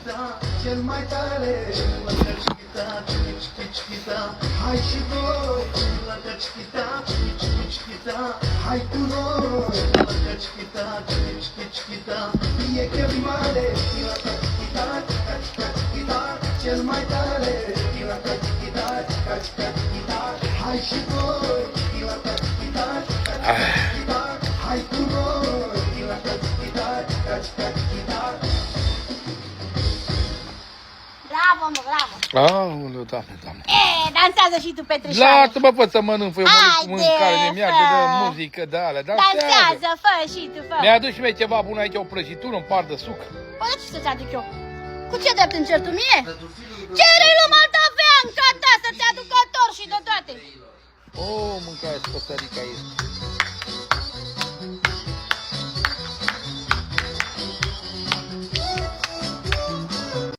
chiquita, cel mai tare. La chiquita, chiquita, hai și voi. La chiquita, chiquita, hai cu noi. La chiquita, chiquita, e che mare. La chiquita, chiquita, cel mai tare. La chiquita, chiquita, hai și voi. La chiquita, chiquita, hai cu noi. La chiquita, chiquita. Bravo, mă, bravo. Aoleu, doamne, doamne. Dansează și tu, Petrișoare. Lasă-mă, fă să mănânc, eu mănânc cu Haide, mâncare de mea, de fă. muzică, de alea. Dansează, fă și tu, fă. Mi-a adus și mie ceva bun aici, o prăjitură, un par de suc. Păi ce să-ți aduc eu? Cu ce drept încerc tu mie? Cere-i lui Moldovean ca ta să-ți aducă tor și de toate. O, mâncare spăsărica este.